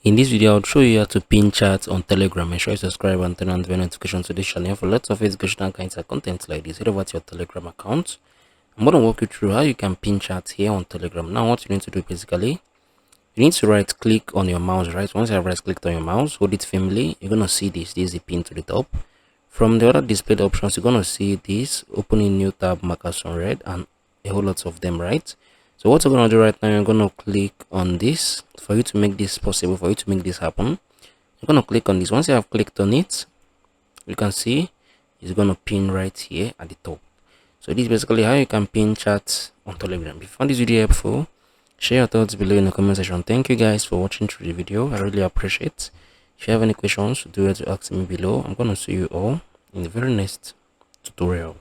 In this video, I'll show you how to pin chat on Telegram. Make sure you subscribe and turn on the notification to this channel for lots of educational kinds of content like this. Head over to your Telegram account. I'm going to walk you through how you can pin chat here on Telegram. Now, what you need to do basically, you need to right click on your mouse, right? Once you have right clicked on your mouse, hold it firmly. You're going to see this. This is the pin to the top. From the other displayed options, you're going to see this opening new tab markers on red and a whole lot of them, right? So what you're going to do right now, you're going to click on this for you to make this possible, for you to make this happen. You're going to click on this. Once you have clicked on it, you can see it's going to pin right here at the top. So this is basically how you can pin chat on Telegram. If you found this video helpful, share your thoughts below in the comment section. Thank you guys for watching through the video. I really appreciate it. If you have any questions, do it to ask me below. I'm going to see you all in the very next tutorial.